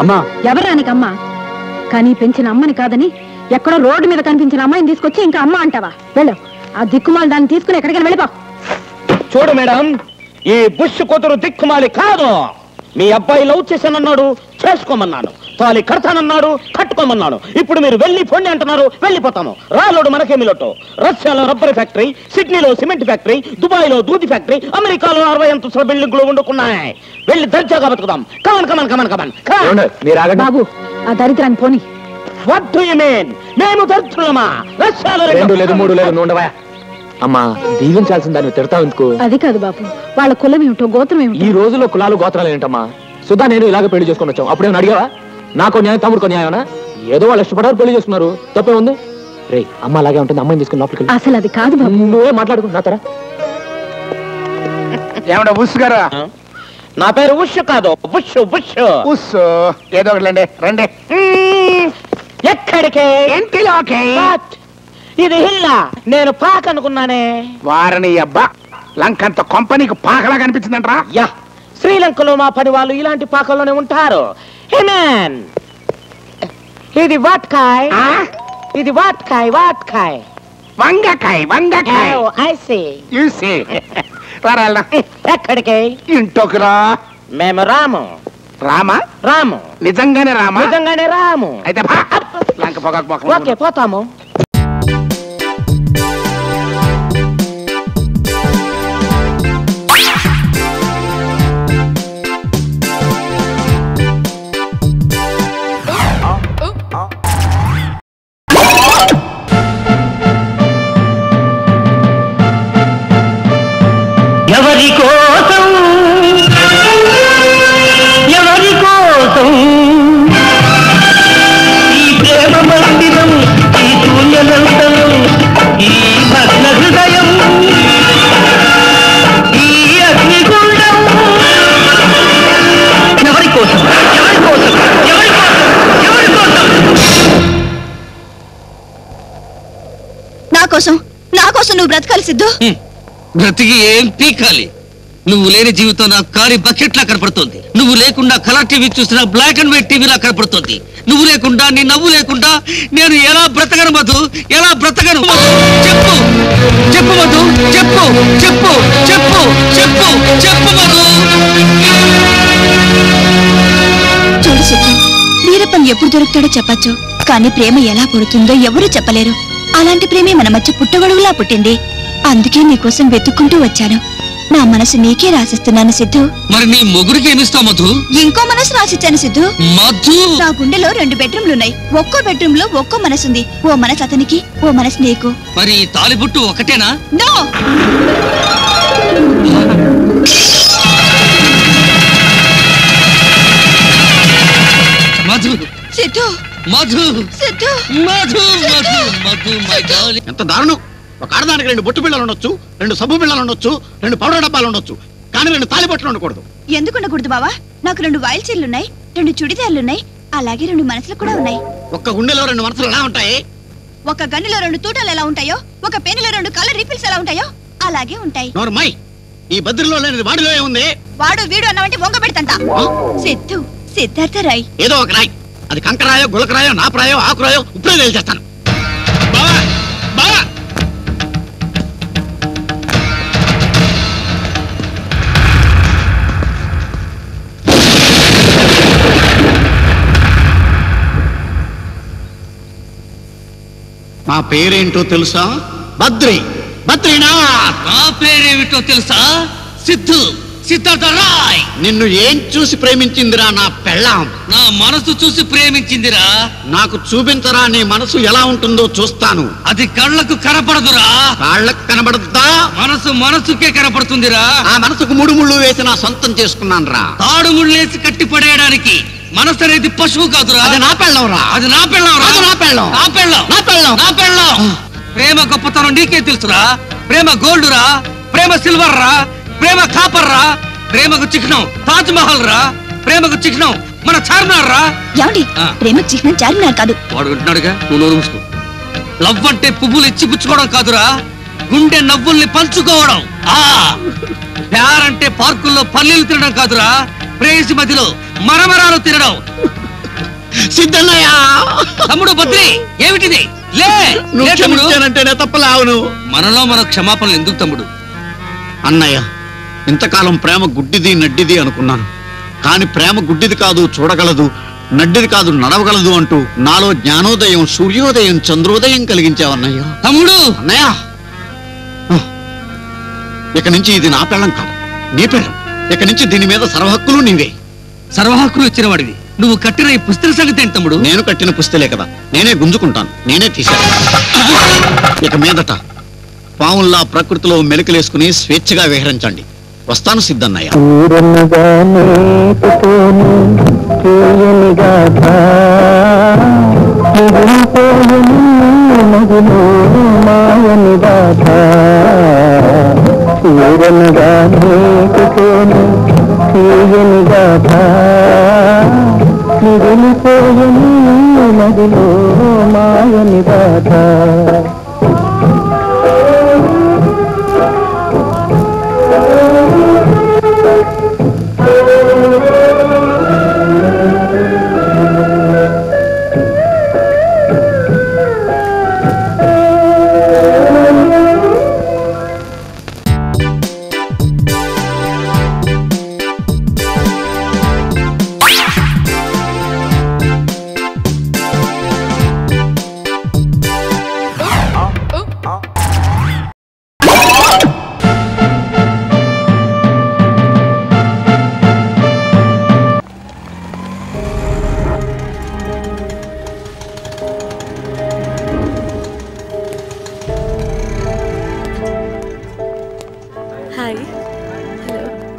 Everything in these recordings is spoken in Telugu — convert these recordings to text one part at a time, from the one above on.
అమ్మా ఎవరానికి అమ్మ? కానీ పెంచిన అమ్మని కాదని ఎక్కడో రోడ్డు మీద కనిపించిన అమ్మాయిని తీసుకొచ్చి ఇంకా అమ్మ అంటావా? వెళ్ళు, ఆ దిక్కుమాలి దాన్ని తీసుకుని ఎక్కడికైనా వెళ్ళిపో. చూడు మేడం, ఈ బుష్ కూతురు దిక్కుమాలి కాదు. మీ అబ్బాయి లవ్ చేశానన్నాడు, చేసుకోమన్నాను. తాలి కడతానన్నాడు, కట్టుకోమన్నాను. ఇప్పుడు మీరు వెళ్ళి పొండి అంటున్నారు, వెళ్ళిపోతాము. రాలోడు మనకేమి లోటు. రష్యాలో రబ్బర్ ఫ్యాక్టరీ, సిడ్నీలో సిమెంట్ ఫ్యాక్టరీ, దుబాయ్ లో దూది ఫ్యాక్టరీ, అమెరికాలో 60 అంతస్తుల బిల్డింగ్లు వండుకున్నాయి. వెళ్ళి దర్జాగా బతుకుదాం. Come on come on come on come on. బాబు, ఆ దరిద్రాన్ని పోని. What do you mean? మేము దరిద్రులమా? రష్యాలో 2 లేదు 3 లేదు ఉండవా? అమ్మా, దీవించాల్సిన దాన్ని తిడతావు ఎందుకు? అది కాదు బాబు, వాళ్ళ కులం ఏమిటో గోత్రం ఏమిటో. ఈ రోజుల్లో కులాలు గోత్రాలు ఏంటమ్మా? సుధా నేను ఇలాగ పెళ్లి చేసుకుని వచ్చాం. అప్పుడేమో అడిగావా? నాకో న్యాయం, తమ్ముడుకో న్యాయమనా? ఏదో వాళ్ళు ఇష్టపడారు, పెళ్లి చేసుకున్నారు. తప్పే ఉంది? రే, అమ్మ అలాగే ఉంటుంది. అమ్మాయిని తీసుకుని లోపలికి. అసలు అది కాదు బాబు. నువ్వే మాట్లాడుకో నా తర. ఏమన్నా ఉస్ గారా? నా పేరు ఉష్ కాదు, బుష్ బుష్. ఉస్ ఏదో ఒకటి రండి. ఎక్కడికే? ఇంటిలోకి. ఇది హిల్లా, నేను పాక అనుకున్నానే. వారిని అబ్బా, లంకంత కంపెనీకి పాకలా కనిపించిందంటరా? యా, శ్రీలంకలో మా పని వాళ్ళు ఇలాంటి పాకల్లోనే ఉంటారు. హిమన్, ఇది వాట్కాయ్. ఇది వాట్కాయ్. వాట్కాయ్ వంగకాయ. వంగకాయ. I see. You see. రారా. ఎక్కడికి? ఇంట్లోకి రా. మేము రాము. రామా? రాము. నిజంగానే రామా? నిజంగానే రాము. అయితే లంక పొగ. ఓకే, పోతాము. ఎవరి కోసం ఈ ప్రేమ మందిరం, ఈ శూన్యనంతరం, ఈ భగ్న హృదయం, ఈ అగ్నిగుండం. ఎవరి కోసం? ఎవరి కోసం? ఎవరి కోసం? ఎవరి కోసం? నా కోసం నువ్వు బ్రతకాలి సిద్ధు. బ్రతికి ఏం పీకాలి? నువ్వు లేని జీవితం నాకు కారి బకెట్లా కనపడుతుంది. నువ్వు లేకుండా కలర్ టీవీ చూసిన బ్లాక్ అండ్ వైట్ టీవీలా కనపడుతుంది. నువ్వు లేకుండా, నీ నవ్వు లేకుండా నేను ఎలా బ్రతకను మధు? ఎలా బ్రతకను? చెప్పు చెప్పు మధు, చెప్పు చెప్పు చెప్పు చెప్పు చెప్పు మధు. చూడు సిద్ధు, వీరప్పన్ ఎప్పుడు దొరుకుతాడో చెప్పచ్చు, కానీ ప్రేమ ఎలా పుడుతుందో ఎవరూ చెప్పలేరు. అలాంటి ప్రేమే మన మధ్య పుట్టగొడుగులా పుట్టింది. అందుకే నీకోసం వెతుక్కుంటూ వచ్చాను. నా మనసు నీకే రాసిస్తున్నాను సిద్ధు. మరి నీ మొగుడికి ఏమిస్తావు మధు? ఇంకో మనసు రాసిచ్చాను సిద్ధు. మధు, నా గుండెలో 2 బెడ్రూమ్లున్నాయి. ఒక్కో బెడ్రూమ్ లో ఒక్కో మనసుంది. ఓ మనసు అతనికి, ఓ మనసు నీకు. మరి తాలిబుట్టు ఒకటేనా? No. Madhu, Siddhu, Madhu, Siddhu, Madhu, Madhu, Madhu, my darling. ఎంత దారుణం! ఒక ఆడదానికి 2 బొట్టు బిళ్ళలు ఉండొచ్చు, 2 సబ్బు బిళ్ళలు ఉండొచ్చు, 2 పౌడర్ డబ్బాలు ఉండొచ్చు, కానీ 2 తాలిబొట్లు ఉండకూడదు. ఎందుకు ఉండకూడదు బావా? నాకు 2 వాయిల్ చీరలున్నాయి, 2 చుడిదార్లున్నాయి, అలాగే 2 మనసులు కూడా ఉన్నాయి. ఒక్క గుండెలో 2 మనసులు ఎలా ఉంటాయి? ఒక గన్నులో 2 తూటాలు ఎలా ఉంటాయో, ఒక పెన్నులో 2 కలర్ రీఫిల్స్ ఎలా ఉంటాయో అలాగే ఉంటాయి. నోర్మై, ఈ బద్రిలో లేనిది వాడిలో ఏముంది? వాడు వీడు అన్నావంటే వంగ పెడతంట. సిద్ధు, సిద్ధార్థ రాయ్. ఏదో ఒక రాయ్, అది కంకరాయో, గులకరాయో, నాపరాయో, ఆకురాయో ఇప్పుడే తెలిచేస్తాను. బావా, బావా, నా పేరేంటో తెలుసా? బద్రి, బద్రీనాథ్. నా పేరేమిటో తెలుసా? సిద్ధు, సిద్ధార్థ రాయ్. నిన్ను ఏం చూసి ప్రేమించిందిరా నా పెళ్ళాం? నా మనసు చూసి ప్రేమించిందిరా. నాకు చూపించరా నీ మనసు ఎలా ఉంటుందో చూస్తాను. అది కళ్ళకు కనపడదురా. కాళ్ళకు కనబడద్దా? మనసు మనసుకే కనపడుతుందిరా. ఆ మనసుకు 3 ముళ్ళు వేసి నా సొంతం చేసుకున్నాను రా. తాడు ముళ్ళేసి కట్టి పడేయడానికి మనసు అనేది పశువు కాదురా. అది నా పెళ్ళం రా. అది నా పెళ్ళం రా. అది నా పెళ్ళం. నా పెళ్ళం. నా పెళ్ళం. నా పెళ్ళం. ప్రేమ గొప్పతనం నీకే తెలుసురా. ప్రేమ గోల్డ్ రా, ప్రేమ సిల్వర్ రా, ప్రేమ కాపర్ రా. ప్రేమకు చిహ్నం తాజ్ మహల్ రా. ప్రేమకు చిహ్నం మన చార్మినార్ రా. ఏమండి, ప్రేమకు చిహ్నం చార్మినార్ కాదు. వాడు వింటున్నాడుగా, నువ్వు నోరు మూసుకో. లవ్ అంటే పువ్వులు ఇచ్చి పుచ్చుకోవడం కాదురా, గుండె నవ్వుల్ని పంచుకోవడం. ప్యార్ అంటే పార్కుల్లో పల్లీలు తినడం కాదురా, ప్రేయసి మధ్యలో మరమరాలు తినడం. సిద్ధన్నయ్య తమ్ముడు బద్రి ఏమిటిది లే నువ్వు లే తమ్ముడు క్షమించానంటేనే తప్పలేవును. మనలో మన క్షమాపణలు ఎందుకు తమ్ముడు? అన్నయ్య, ఇంతకాలం ప్రేమ గుడ్డిది నడ్డిది అనుకున్నాను. కాని ప్రేమ గుడ్డిది కాదు, చూడగలదు, నడ్డిది కాదు, నడవగలదు అంటూ నాలో జ్ఞానోదయం, సూర్యోదయం, చంద్రోదయం కలిగించావన్నయ్య. తమ్ముడు అన్నయ్య, ఇక నుంచి ఇది నా పెళ్ళం కాదు, నీ పెళ్ళం. ఇక నుంచి దీని మీద సర్వహక్కులు నీవే. సర్వహక్కులు ఇచ్చిన వాడివి, నువ్వు కట్టిన ఈ పుస్తక సంగతి ఏంటి తమ్ముడు? నేను కట్టిన పుస్తలే కదా, నేనే గుంజుకుంటాను, నేనే తీశాను. ఇక మీదట పావుల్లా ప్రకృతిలో మెలికలేసుకుని స్వేచ్ఛగా విహరించండి. వస్తాను సిద్ధన్నయ్య.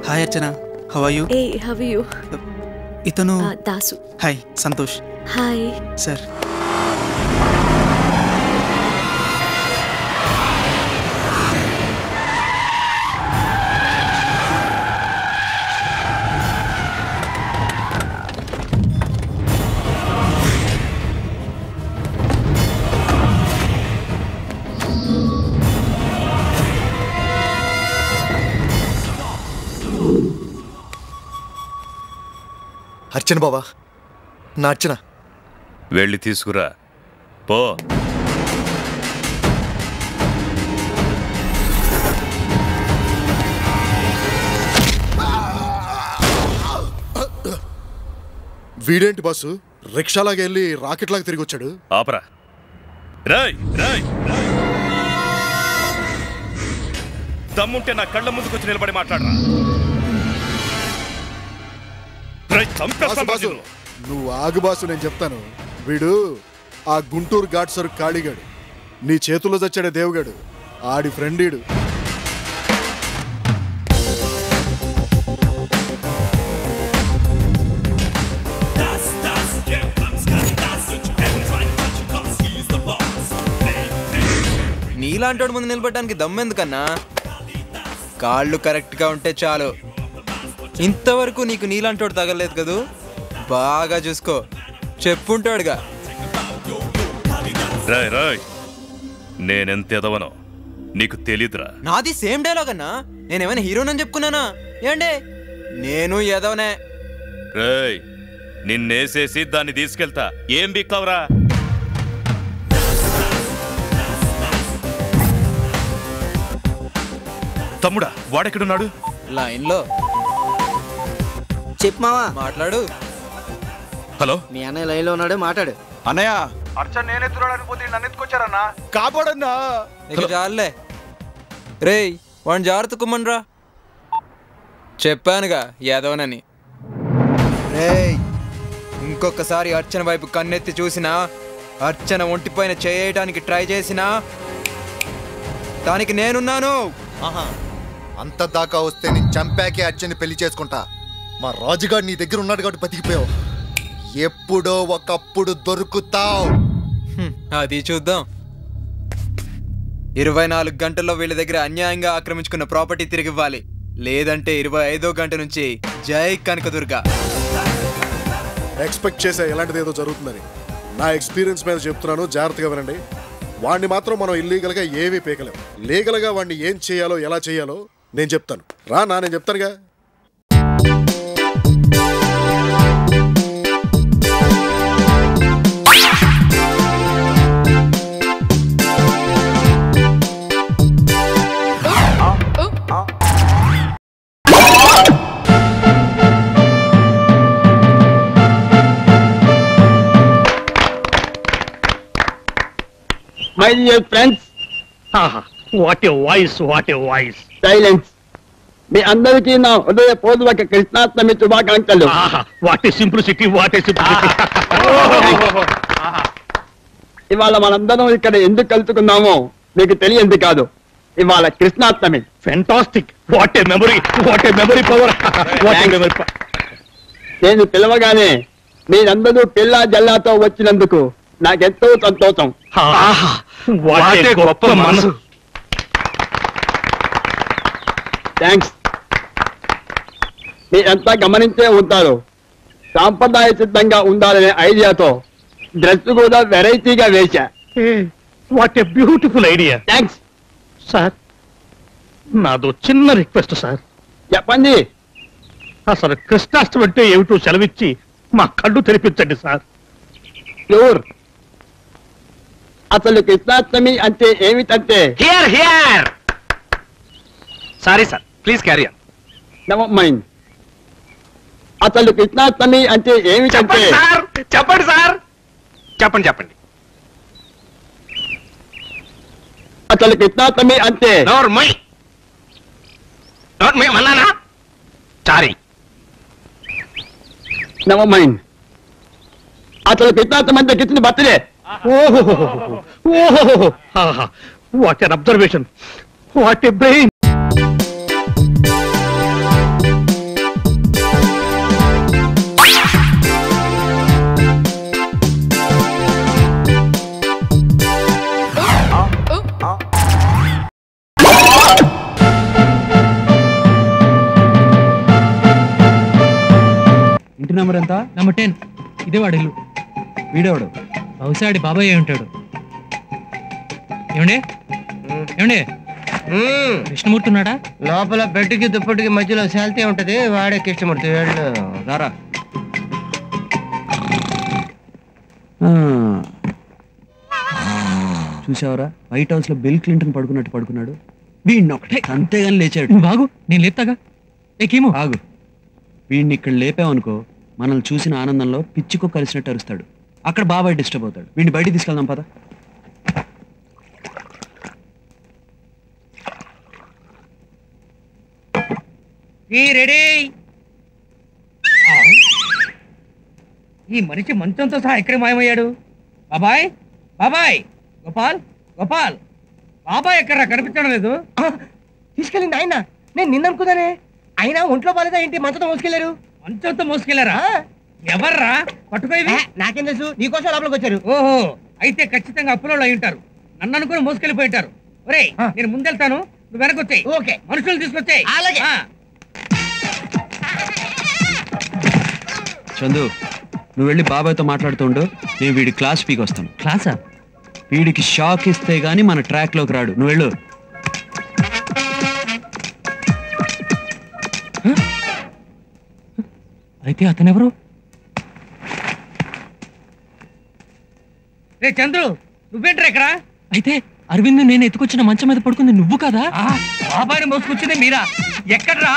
Hi Archana, how are you? How are you? ఇతను Dasu. Hi Santosh. Hi sir. Archana బావా, నా అర్చన. వెళ్ళి తీసుకురా పో. వీడేంటి బాసు రిక్షాలాగా వెళ్ళి రాకెట్ లాగా తిరిగి వచ్చాడు? ఆపరా. రాయ్ రాయ్ దమ్ముంటే నా కళ్ళ ముందుకొచ్చి నిలబడి మాట్లాడరా. నువ్వు ఆగు బాసు, నేను చెప్తాను. వీడు ఆ గుంటూరు ఘాట్ సరుకు కాళీగాడు, నీ చేతుల్లో చచ్చాడే దేవుగాడు, ఆడి ఫ్రెండ్ ఈడు. నీలాంటి ముందు నిలబడడానికి దమ్మెందుకన్నా? కాళ్ళు కరెక్ట్గా ఉంటే చాలు. ఇంతవరకు నీకు నీలాంటోడు తగలేదు కదూ, బాగా చూసుకో, చెప్పుంటాడుగా. రాయ్ రాయ్, నేనెంత ఎదవనో నీకు తెలీదురా. నాది సేమ్ డైలాగ్ అన్నా. నేనేమైనా హీరోనని చెప్పుకున్నానా? ఏండే, నేను ఎదవనే. రాయ్, నిన్నేసేసి దాన్ని తీసుకెళ్తా. ఏం బిక్తావురా? తమ్ముడా, వాడెక్కడున్నాడు? లైన్లో. చెప్పు మావా. మాట్లాడు. హలో, మీ అన్నయ్య లైన్లో ఉన్నాడు, మాట్లాడు. అన్నయ్య, అర్చన్ నేను ఎత్తురాడానికి పోతే నన్ను ఎత్తుకొచ్చారన్నా. కాపాడన్నా. ఇక చాలులే రేయ్, వాడిని జాగ్రత్త కుమ్మన్రా. చెప్పానుగా యాదవనని. రేయ్, ఇంకొకసారి అర్చన వైపు కన్నెత్తి చూసినా, అర్చన ఒంటిపైన చేయటానికి ట్రై చేసినా దానికి నేనున్నాను. అంత దాకా వస్తే నేను చంపాకే అర్చని పెళ్లి చేసుకుంటా. మా రాజుగాడు నీ దగ్గర ఉన్నాడు కాబట్టి బతికిపోయావు. ఎప్పుడో ఒకప్పుడు దొరుకుతావు. అది చూద్దాం. 24 గంటల్లో వీళ్ళ దగ్గర అన్యాయంగా ఆక్రమించుకున్న ప్రాపర్టీ తిరిగి ఇవ్వాలి. లేదంటే 25వ గంట నుంచి జై కనకదుర్గ. ఎక్స్పెక్ట్ చేసా ఎలాంటిది ఏదో జరుగుతుందని. నా ఎక్స్పీరియన్స్ మీద చెప్తున్నాను, జాగ్రత్తగా వినండి. వాడిని మాత్రం మనం ఇల్లీగల్గా ఏమీ పీకలేం. లీగల్గా వాడిని ఏం చేయాలో ఎలా చేయాలో నేను చెప్తాను. రా నా, నేను చెప్తానుగా. My dear friends, what a voice, what a voice. Silence. మీ అందరికీ నా హృదయపూర్వక కృష్ణాష్టమి శుభాకాంక్షలు. What a simplicity, what a simplicity. ఇవాళ మనందరం ఇక్కడ ఎందుకు కలుసుకున్నామో మీకు తెలియంది కాదు. ఇవాళ Krishnashtami. Fantastic. What a memory, what a memory power, what a memory power. నేను పిలవగానే మీరందరూ పిల్ల జల్లాతో వచ్చినందుకు నాకెంతో సంతోషం. వాట్ ఏ గొప్ప మనసు. థ్యాంక్స్. మీరంతా గమనించే ఉంటారు, సాంప్రదాయ సిద్ధంగా ఉండాలనే ఐడియాతో డ్రెస్ కూడా వెరైటీగా వేశా. What a beautiful idea. Thanks sir. నాదో చిన్న రిక్వెస్ట్ సార్. చెప్పండి. అసలు కృష్ణాష్టమి అంటే ఏమిటో సెలవిచ్చి మా కళ్ళు తెరిపించండి సార్. ప్యూర్. అసలు కృష్ణాష్టమి అంటే ఏమిటంటే here here. Sorry sir, please carry on. Never mind. అసలు కృష్ణాష్టమి అంటే ఏమిటంటే చెప్పండి సార్, చెప్పండి చెప్పండి. అసలు కృష్ణాష్టమి అంటే నోర్మై అన్నానా? సారీ. Never mind. అసలు కృష్ణాష్టమి అంటే కృష్ణుని బర్త్డే. ఓహో, ఓహో, what an observation, what a brain. ఇంటి నెంబర్ ఎంత? నెంబర్ 10. ఇదే వాడు ఇల్లు. వీడేవాడు బహుశా ఆడి బాబాయ్ అయి ఉంటాడు. ఏమండి ఏమండి, కృష్ణమూర్తి ఉన్నాడా? లోపల బెడ్కి దుప్పటికి మధ్యలో శాల్తీ ఉంటది, వాడే కృష్ణమూర్తి. రారా. చూసావరా, వైట్ హౌస్ లో బిల్ క్లింటన్ పడుకున్నట్టు పడుకున్నాడు. వీడిని ఒకటే అంతేగాని లేచాడు. నువ్వు ఆగు, నేను లేపుతాగా. ఏకేమో ఆగు. వీడిని ఇక్కడ లేపామనుకో, మనల్ని చూసిన ఆనందంలో పిచ్చికో కలిసినట్టు అరుస్తాడు. అక్కడ బాబాయ్ డిస్టర్బ్ అవుతాడు. వీడిని బయటికి తీసుకెళ్దాం పద. రెడీ. ఈ మనిషి మంచంతో సహా ఎక్కడ మాయమయ్యాడు? బాబాయ్, బాబాయ్, గోపాల్, గోపాల్, బాబాయ్ ఎక్కడ కనిపించడం లేదు. తీసుకెళ్ళింది ఆయన. నేను నిన్న అనుకున్నానే. అయినా ఒంట్లో బాలేదా ఏంటి మంచంతో మోసుకెళ్లారు? మంచంతో మోసుకెళ్లారా? ఎవర్రా పట్టుకోవి? నాకేం తెలుసు, నీకోసం లోపలికి వచ్చారు. ఓహో, అయితే ఖచ్చితంగా అప్పులో అయి ఉంటారు. నన్ను అనుకుని మోసుకెళ్ళిపోయింటారు. ఒరే, నేను ముందెళ్తాను, నువ్వు వెనకొచ్చాయి. ఓకే, మనుషులు తీసుకొచ్చాయి. అలాగే. చందు, నువ్వు వెళ్ళి బాబాయ్తో మాట్లాడుతుండు, నేను వీడి క్లాస్ పీకి వస్తాను. క్లాసా? వీడికి షాక్ ఇస్తే గానీ మన ట్రాక్ లోకి రాడు. నువ్వు వెళ్ళు. అయితే అతనెవరు? రే చంద్రు, నువ్వేంట్రా ఇక్కడ? అయితే అరవింద్ నేను ఎత్తుకొచ్చిన మంచం మీద పడుకుంది నువ్వు కదా? బాబాయిని మోసుకొచ్చింది మీరా? ఎక్కడ్రా?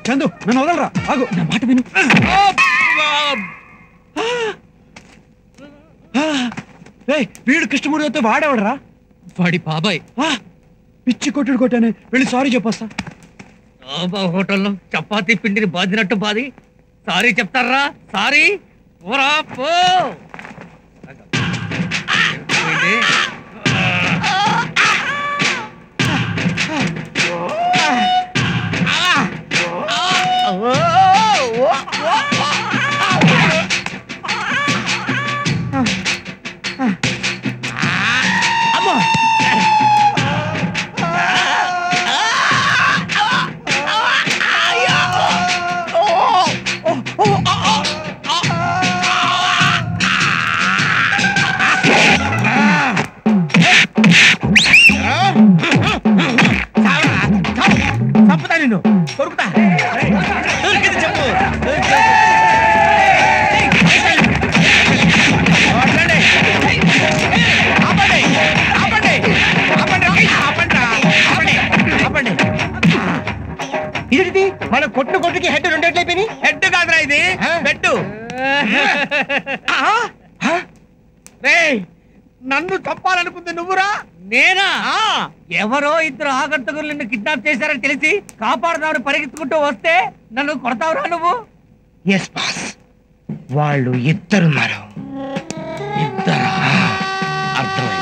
చందు, నన్ను వదలరా. ఆగు, నా మాట విను. వీడు కృష్ణమూర్తితో వాడేవాడరా? వాడి బాబాయ్. పిచ్చి కొట్టుడు కొట్టానే. వెళ్ళి సారీ చెప్పొస్తా. హోటల్లో చపాతీ పిండిని బాదినట్టు బాది సారీ చెప్తారా? సారీ పోరా పో. చంపుతా నిన్ను, కొరుకుతా. చెప్పు. ఇది మన కొట్టుకి హెడ్ రెండేట్లయిపోయి. హెడ్ కాదురా ఇది, పెట్టు. నన్ను చంపాలనుకుంది నువ్వురా? నేనా? ఎవరో ఇద్దరు ఆగంతకులు నిన్ను కిడ్నాప్ చేశారని తెలిసి కాపాడుదామని పరిగెత్తుకుంటూ వస్తే నన్ను కొడతావురా నువ్వు? ఎస్ బాస్, వాళ్ళు ఇద్దరున్నారు. ఇద్దరా? అర్థమైంది.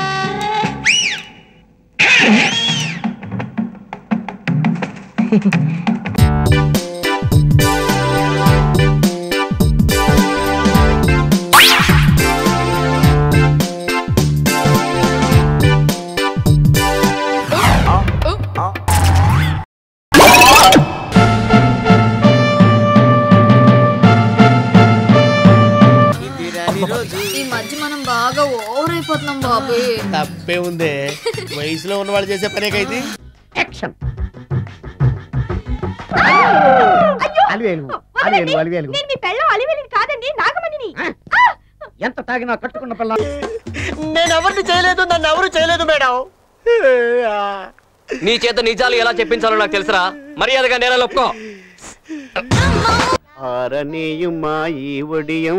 ఈ మధ్య మనం బాగా ఓవర్ అయిపోతున్నాం బాబు. తప్పే ఉందే, వయసులో ఉన్న వాళ్ళు చేసే పనే కైతే. యాక్షన్. ఎంత తాగినా కట్టుకున్న పిల్ల. నేను ఎవరిని చేయలేదు, నన్ను ఎవరు చేయలేదు మేడం. నీ చేత నిజాలు ఎలా చెప్పించాలో నాకు తెలుసురా. మర్యాదగా నేల ఒప్పుకో. ఆరనీయుమా ఈ ఒడియం